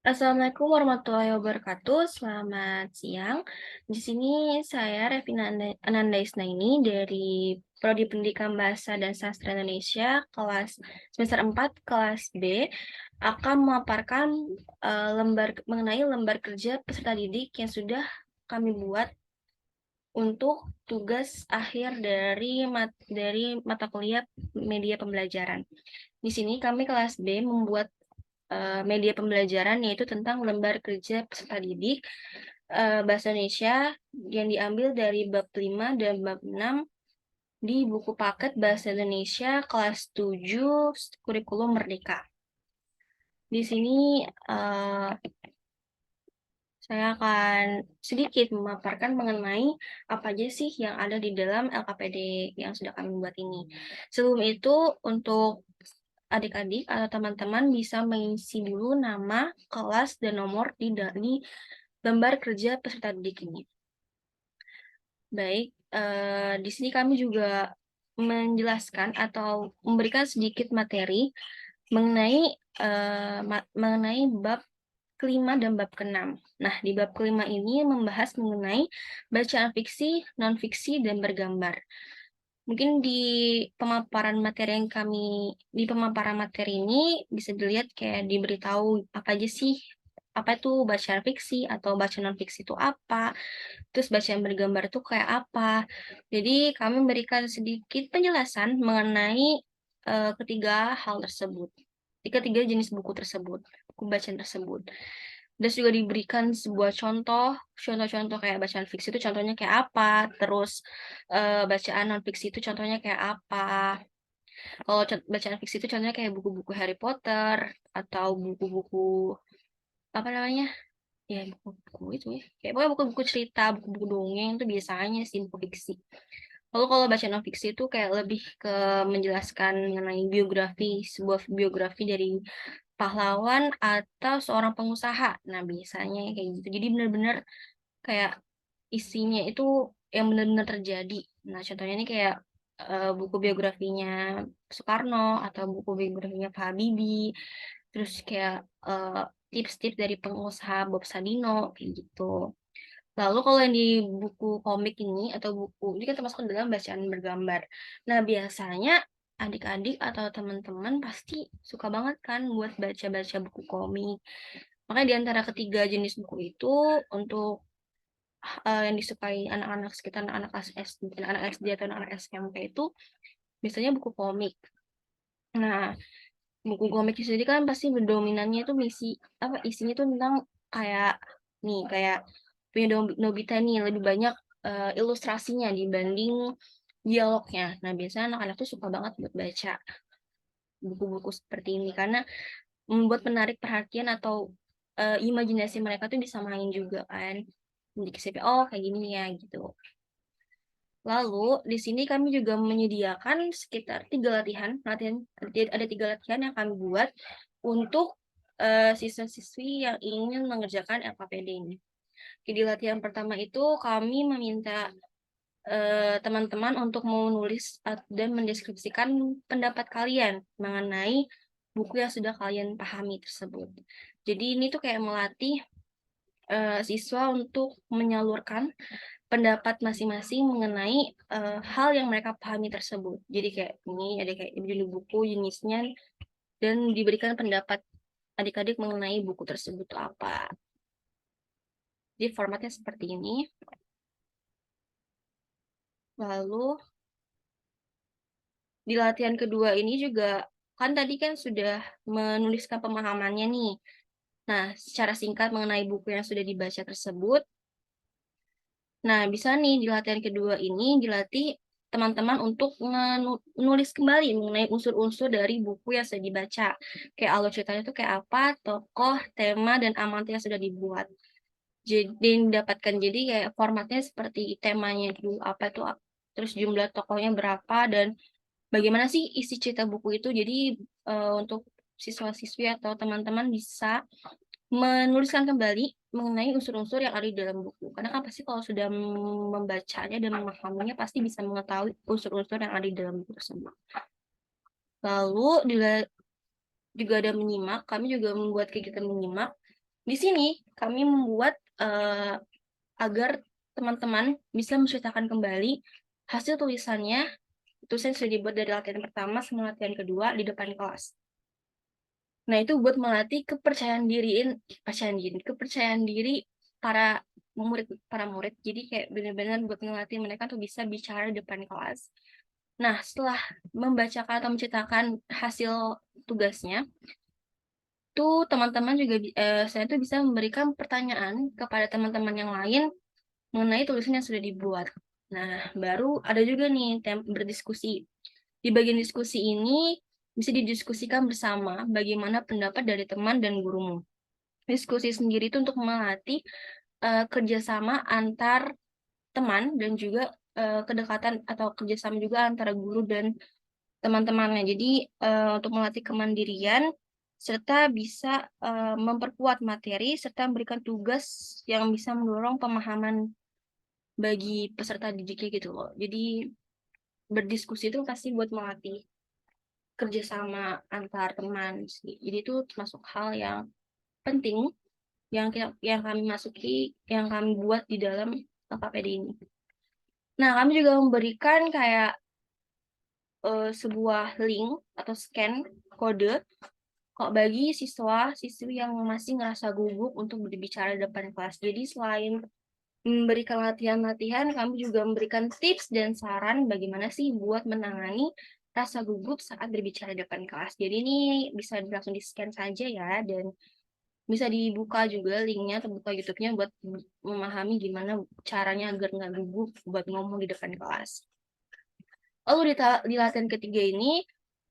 Assalamualaikum warahmatullahi wabarakatuh. Selamat siang. Di sini saya Revina Ananda Isnaini dari Prodi Pendidikan Bahasa dan Sastra Indonesia kelas semester 4 kelas B akan memaparkan mengenai lembar kerja peserta didik yang sudah kami buat untuk tugas akhir dari mata kuliah media pembelajaran. Di sini kami kelas B membuat media pembelajaran yaitu tentang lembar kerja peserta didik bahasa Indonesia yang diambil dari bab 5 dan bab 6 di buku paket bahasa Indonesia kelas 7 kurikulum Merdeka. Di sini uh, saya akan sedikit memaparkan mengenai apa aja sih yang ada di dalam LKPD yang sudah kami buat ini. Sebelum itu, untuk adik-adik atau teman-teman bisa mengisi dulu nama, kelas, dan nomor di lembar kerja peserta didik ini. Baik, di sini kami juga menjelaskan atau memberikan sedikit materi mengenai bab kelima dan bab keenam. Nah, di bab kelima ini membahas mengenai bacaan fiksi, non-fiksi, dan bergambar. Mungkin di pemaparan materi ini bisa dilihat kayak diberitahu apa aja sih, apa itu bacaan fiksi atau bacaan non-fiksi itu apa, terus bacaan bergambar itu kayak apa. Jadi kami memberikan sedikit penjelasan mengenai ketiga hal tersebut, ketiga jenis buku tersebut, buku bacaan tersebut. Dan juga diberikan sebuah contoh-contoh kayak bacaan fiksi itu contohnya kayak apa, terus bacaan non fiksi itu contohnya kayak apa. Kalau bacaan fiksi itu contohnya kayak buku-buku Harry Potter atau buku-buku apa namanya? Ya buku-buku itu ya. Kayak pokoknya buku-buku cerita, buku-buku dongeng itu biasanya sih buku fiksi. Lalu kalau baca non fiksi itu kayak lebih ke menjelaskan mengenai sebuah biografi dari pahlawan atau seorang pengusaha. Nah, biasanya kayak gitu. Jadi benar-benar kayak isinya itu yang benar-benar terjadi. Nah, contohnya ini kayak buku biografinya Soekarno atau buku biografinya Pak Habibie, terus kayak tips-tips dari pengusaha Bob Sadino kayak gitu. Lalu kalau yang di buku komik ini atau buku ini kan termasuk dalam bacaan bergambar. Nah, biasanya adik-adik atau teman-teman pasti suka banget kan buat baca-baca buku komik. Makanya di antara ketiga jenis buku itu untuk yang disukai anak-anak sekitar anak-anak anak SD atau anak SMP itu biasanya buku komik. Nah, buku komik sendiri kan pasti berdominannya itu isinya tuh tentang kayak kayak punya Nobita nih lebih banyak ilustrasinya dibanding dialognya. Nah, biasanya anak-anak tuh suka banget buat baca buku-buku seperti ini karena membuat menarik perhatian atau imajinasi mereka tuh bisa main juga kan. Jadi oh kayak gini ya gitu. Lalu di sini kami juga menyediakan sekitar ada 3 latihan yang kami buat untuk siswa-siswi yang ingin mengerjakan LKPD ini. Jadi latihan pertama itu kami meminta teman-teman untuk menulis dan mendeskripsikan pendapat kalian mengenai buku yang sudah kalian pahami tersebut. Jadi ini tuh kayak melatih siswa untuk menyalurkan pendapat masing-masing mengenai hal yang mereka pahami tersebut. Jadi kayak ini ada kayak judul buku jenisnya dan diberikan pendapat adik-adik mengenai buku tersebut itu apa. Jadi formatnya seperti ini. Lalu di latihan kedua ini juga kan tadi kan sudah menuliskan pemahamannya nih. Nah, secara singkat mengenai buku yang sudah dibaca tersebut. Nah, bisa nih di latihan kedua ini dilatih teman-teman untuk menulis kembali mengenai unsur-unsur dari buku yang sudah dibaca. Kayak alur ceritanya itu kayak apa, tokoh, tema, dan amanat yang sudah dibuat. Jadi didapatkan jadi kayak formatnya seperti temanya dulu apa itu, terus jumlah tokohnya berapa, dan bagaimana sih isi cerita buku itu. Jadi untuk siswa-siswi atau teman-teman bisa menuliskan kembali mengenai unsur-unsur yang ada di dalam buku. Karena apa sih kalau sudah membacanya dan memahaminya pasti bisa mengetahui unsur-unsur yang ada di dalam buku tersebut. Lalu juga ada menyimak, kami juga membuat kegiatan menyimak. Di sini kami membuat agar teman-teman bisa menceritakan kembali hasil tulisannya. Tulisan sudah dibuat dari latihan pertama sama latihan kedua di depan kelas. Nah, itu buat melatih kepercayaan diri para murid. Jadi kayak benar-benar buat ngelatih mereka tuh bisa bicara di depan kelas. Nah, setelah membacakan atau menceritakan hasil tugasnya, tuh teman-teman juga saya tuh bisa memberikan pertanyaan kepada teman-teman yang lain mengenai tulisan yang sudah dibuat. Nah, baru ada juga nih berdiskusi. Di bagian diskusi ini bisa didiskusikan bersama bagaimana pendapat dari teman dan gurumu. Diskusi sendiri itu untuk melatih kerjasama antar teman dan juga kedekatan atau kerjasama juga antara guru dan teman-temannya. Jadi untuk melatih kemandirian serta bisa memperkuat materi serta memberikan tugas yang bisa mendorong pemahaman bagi peserta didiknya gitu loh. Jadi berdiskusi itu pasti buat melatih kerjasama antar teman sih. Jadi itu termasuk hal yang penting yang yang kami buat di dalam KPD ini. Nah, kami juga memberikan kayak sebuah link atau scan kode kok bagi siswa-siswi yang masih ngerasa gugup untuk berbicara di depan kelas. Jadi selain memberikan latihan-latihan, kami juga memberikan tips dan saran bagaimana sih buat menangani rasa gugup saat berbicara di depan kelas. Jadi ini bisa langsung di-scan saja ya, dan bisa dibuka juga linknya, terbuka YouTube-nya buat memahami gimana caranya agar nggak gugup buat ngomong di depan kelas. Lalu di latihan ketiga ini,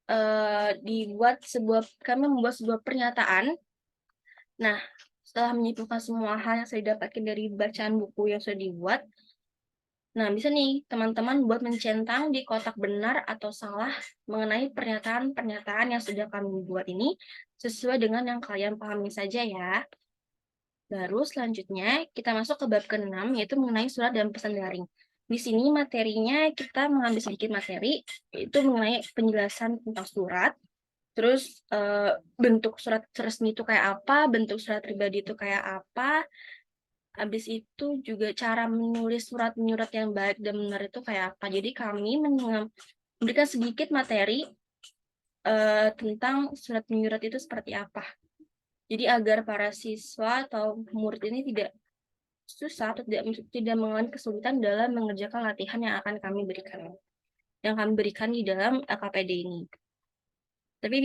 kami membuat sebuah pernyataan. Nah, setelah menyimpulkan semua hal yang saya dapatkan dari bacaan buku yang sudah dibuat, nah bisa nih teman-teman buat mencentang di kotak benar atau salah mengenai pernyataan-pernyataan yang sudah kami buat ini sesuai dengan yang kalian pahami saja ya. Baru selanjutnya kita masuk ke bab ke-6 yaitu mengenai surat dan pesan daring. Di sini materinya kita mengambil sedikit materi, yaitu mengenai penjelasan tentang surat, terus bentuk surat resmi itu kayak apa, bentuk surat pribadi itu kayak apa, habis itu juga cara menulis surat menyurat yang baik dan benar itu kayak apa. Jadi kami memberikan sedikit materi tentang surat menyurat itu seperti apa. Jadi agar para siswa atau murid ini tidak susah atau tidak mengalami kesulitan dalam mengerjakan latihan yang kami berikan di dalam LKPD ini. Tapi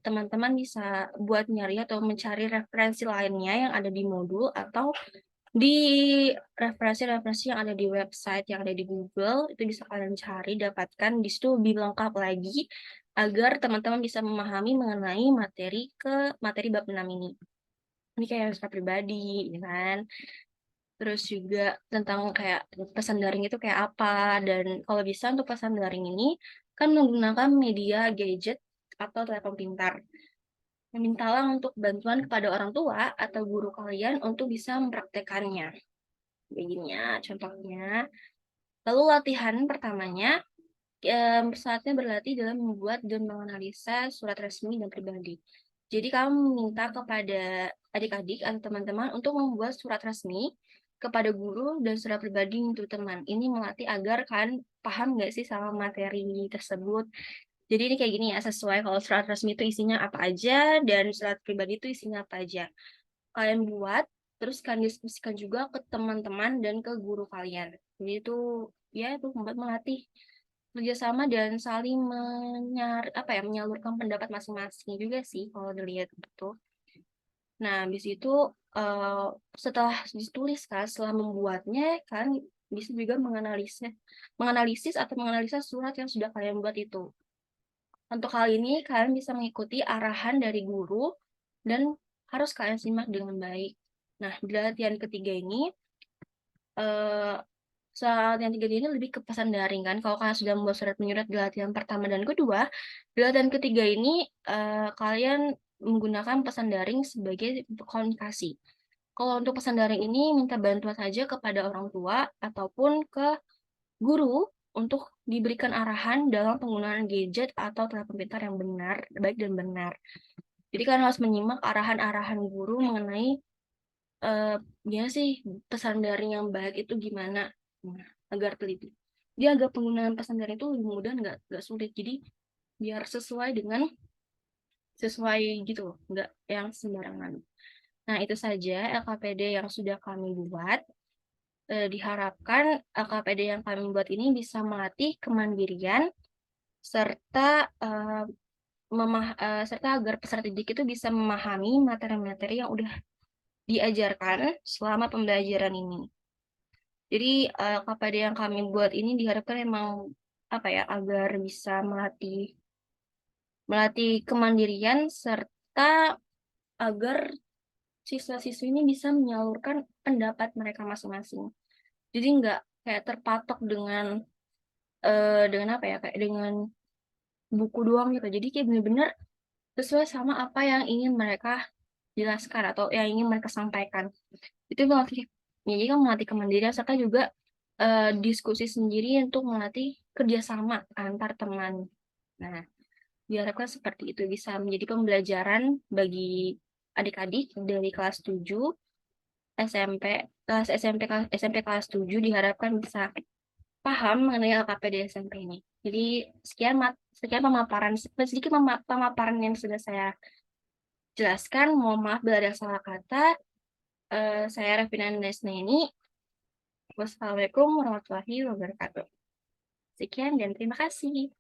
teman-teman bisa buat nyari atau mencari referensi lainnya yang ada di modul atau di referensi-referensi yang ada di website, yang ada di Google, itu bisa kalian cari, dapatkan, di situ lebih lengkap lagi agar teman-teman bisa memahami mengenai materi bab 6 ini. Ini kayak surat pribadi, ya kan? Terus juga tentang kayak pesan daring itu kayak apa, dan kalau bisa untuk pesan daring ini kan menggunakan media gadget atau telepon pintar. Memintalah untuk bantuan kepada orang tua atau guru kalian untuk bisa mempraktekannya. Begini ya contohnya. Lalu latihan pertamanya, saatnya berlatih dalam membuat dan menganalisa surat resmi dan pribadi. Jadi kamu meminta kepada adik-adik atau teman-teman untuk membuat surat resmi kepada guru dan surat pribadi untuk teman. Ini melatih agar kalian paham nggak sih sama materi tersebut. Jadi ini kayak gini ya, sesuai kalau surat resmi itu isinya apa aja dan surat pribadi itu isinya apa aja. Kalian buat, terus kalian diskusikan juga ke teman-teman dan ke guru kalian. Jadi itu ya itu membuat melatih kerjasama dan saling menyalurkan pendapat masing-masing juga sih kalau dilihat gitu. Nah, habis itu setelah ditulis kan, setelah membuatnya kan bisa juga menganalisis atau menganalisa surat yang sudah kalian buat itu. Untuk hal ini kalian bisa mengikuti arahan dari guru dan harus kalian simak dengan baik. Nah, di latihan ketiga ini eh soal yang tiga ini lebih ke pesan daring kan. Kalau kalian sudah membuat surat menyurat di latihan pertama dan kedua, di latihan ketiga ini kalian menggunakan pesan daring sebagai komunikasi. Kalau untuk pesan daring ini minta bantuan saja kepada orang tua ataupun ke guru untuk diberikan arahan dalam penggunaan gadget atau telepon pintar yang baik dan benar. Jadi kalian harus menyimak arahan-arahan guru mengenai eee, gimana sih pesan daring yang baik itu gimana, nah, agar teliti. Dia agar penggunaan pesan daring itu lebih mudah, nggak sulit. Jadi biar sesuai gitu loh, nggak yang sembarangan. Nah, itu saja LKPD yang sudah kami buat. Diharapkan LKPD yang kami buat ini bisa melatih kemandirian serta, serta agar peserta didik itu bisa memahami materi-materi yang udah diajarkan selama pembelajaran ini. Jadi, KPD yang kami buat ini diharapkan memang, apa ya, agar bisa melatih melatih kemandirian serta agar siswa-siswi ini bisa menyalurkan pendapat mereka masing-masing. Jadi nggak kayak terpatok dengan apa ya, kayak dengan buku doang gitu. Jadi kayak bener-bener sesuai sama apa yang ingin mereka jelaskan atau yang ingin mereka sampaikan. Itu melatih ya jadi kan melatih kemandirian serta juga, diskusi sendiri untuk melatih kerjasama antar teman. Nah, diharapkan seperti itu bisa menjadi pembelajaran bagi adik-adik dari kelas 7 SMP, SMP kelas 7 diharapkan bisa paham mengenai LKPD SMP ini. Jadi sekian pemaparan sedikit pemaparan yang sudah saya jelaskan. Mohon maaf bila ada salah kata. Saya Revina Nesneni. Wassalamualaikum warahmatullahi wabarakatuh. Sekian dan terima kasih.